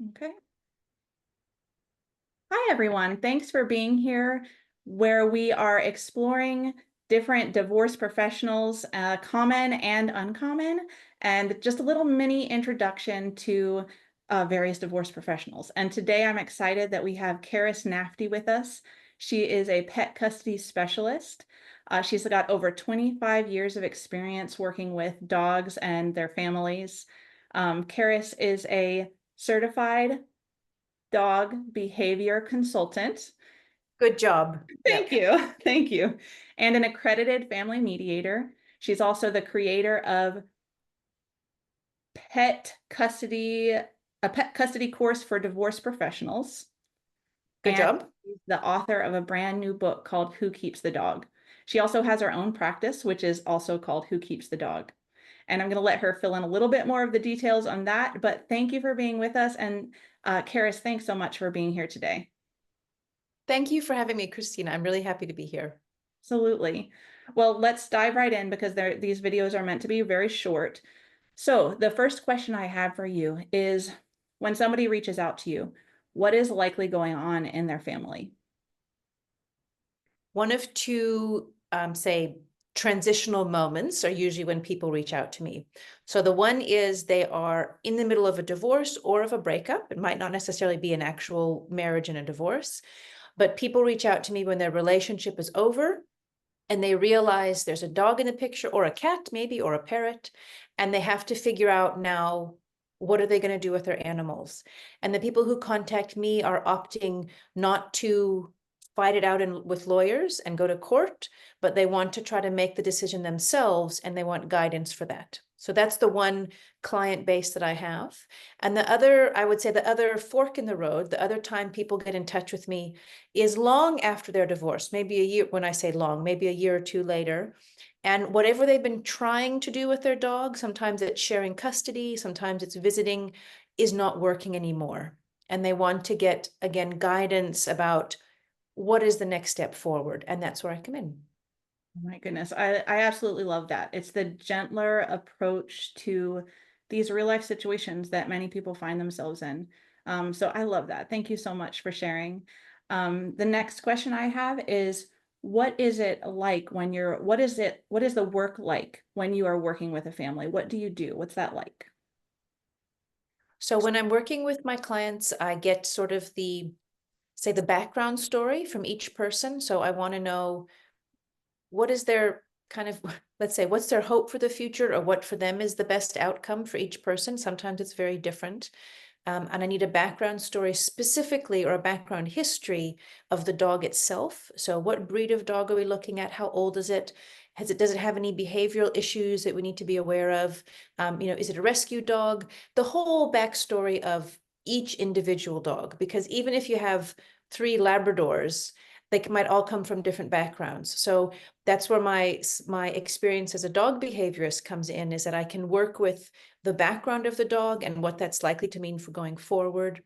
Okay. Hi, everyone. Thanks for being here, where we are exploring different divorce professionals, common and uncommon, and just a little mini introduction to various divorce professionals. And today I'm excited that we have Karis Nafte with us. She is a pet custody specialist. She's got over 25 years of experience working with dogs and their families. Karis is a certified dog behavior consultant. Good job. Thank Yep. you. Thank you. And an accredited family mediator. She's also the creator of pet custody, a pet custody course for divorce professionals. Good And job. she's the author of a brand new book called Who Keeps the Dog. She also has her own practice, which is also called Who Keeps the Dog. And I'm going to let her fill in a little bit more of the details on that. But thank you for being with us. And Karis, thanks so much for being here today. Thank you for having me, Christina. I'm really happy to be here. Absolutely. Well, let's dive right in because these videos are meant to be very short. So the first question I have for you is when somebody reaches out to you, what is likely going on in their family? One of two, say, transitional moments are usually when people reach out to me. So the one is they are in the middle of a divorce or of a breakup. It might not necessarily be an actual marriage and a divorce, but people reach out to me when their relationship is over and they realize there's a dog in the picture or a cat maybe or a parrot, and they have to figure out now what are they going to do with their animals. And the people who contact me are opting not to fight it out with lawyers and go to court, but they want to try to make the decision themselves and they want guidance for that. So that's the one client base that I have. And the other, I would say the other fork in the road, the other time people get in touch with me is long after their divorce, maybe a year, when I say long, maybe a year or two later. And whatever they've been trying to do with their dog, sometimes it's sharing custody, sometimes it's visiting, is not working anymore. And they want to get, again, guidance about what is the next step forward. And that's where I come in. Oh my goodness, I absolutely love that. It's the gentler approach to these real life situations that many people find themselves in. So I love that. Thank you so much for sharing. The next question I have is, what is it like when what is the work like when you are working with a family? What do you do? What's that like? So when I'm working with my clients, I get sort of say, the background story from each person. So I want to know what is their kind of, let's say, what's their hope for the future or what for them is the best outcome for each person. Sometimes it's very different. And I need a background story specifically or a background history of the dog itself. So what breed of dog are we looking at? How old is it? Does it have any behavioral issues that we need to be aware of? Is it a rescue dog? The whole backstory of each individual dog, because even if you have 3 Labradors, they might all come from different backgrounds. So that's where my experience as a dog behaviorist comes in, is that I can work with the background of the dog and what that's likely to mean for going forward.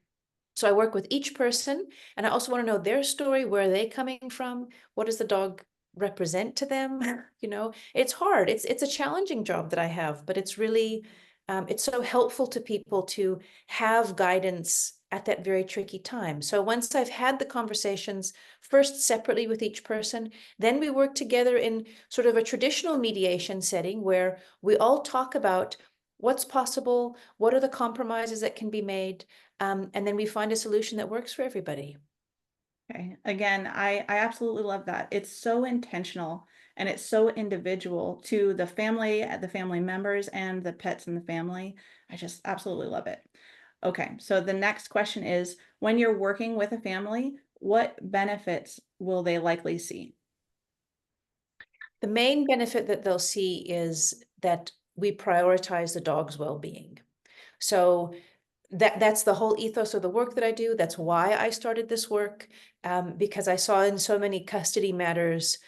So I work with each person, and I also want to know their story. Where are they coming from? What does the dog represent to them? It's hard. It's a challenging job that I have, but it's really it's so helpful to people to have guidance at that very tricky time. So once I've had the conversations, first separately with each person, then we work together in sort of a traditional mediation setting where we all talk about what's possible, what are the compromises that can be made, and then we find a solution that works for everybody. Okay. Again, I absolutely love that. It's so intentional and it's so individual to the family members and the pets in the family. I just absolutely love it. Okay, so the next question is, when you're working with a family, what benefits will they likely see? The main benefit that they'll see is that we prioritize the dog's well-being. So that's the whole ethos of the work that I do. That's why I started this work, because I saw in so many custody matters,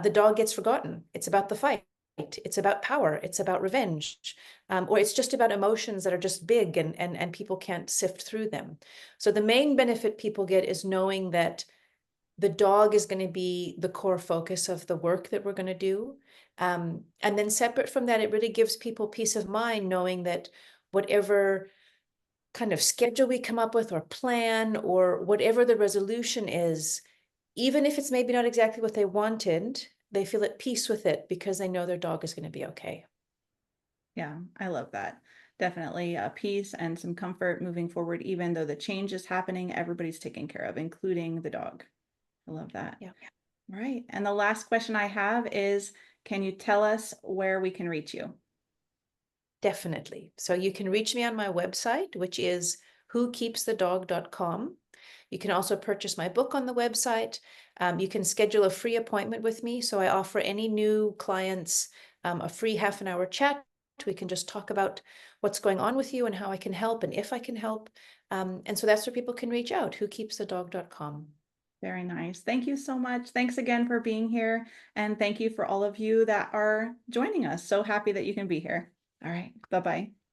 the dog gets forgotten. It's about the fight. It's about power. It's about revenge, or it's just about emotions that are just big and people can't sift through them. So the main benefit people get is knowing that the dog is going to be the core focus of the work that we're going to do. And then separate from that, it really gives people peace of mind knowing that whatever kind of schedule we come up with or plan or whatever the resolution is, even if it's maybe not exactly what they wanted, they feel at peace with it because they know their dog is going to be okay. Yeah, I love that. Definitely a peace and some comfort moving forward, even though the change is happening, everybody's taken care of, including the dog. I love that. Yeah. All right. And the last question I have is, can you tell us where we can reach you? Definitely. So you can reach me on my website, which is whokeepsthedog.com. You can also purchase my book on the website. You can schedule a free appointment with me. So I offer any new clients a free half-an-hour chat. We can just talk about what's going on with you and how I can help and if I can help. And so that's where people can reach out, whokeepsthedog.com. Very nice. Thank you so much. Thanks again for being here. And thank you for all of you that are joining us. So happy that you can be here. All right. Bye-bye.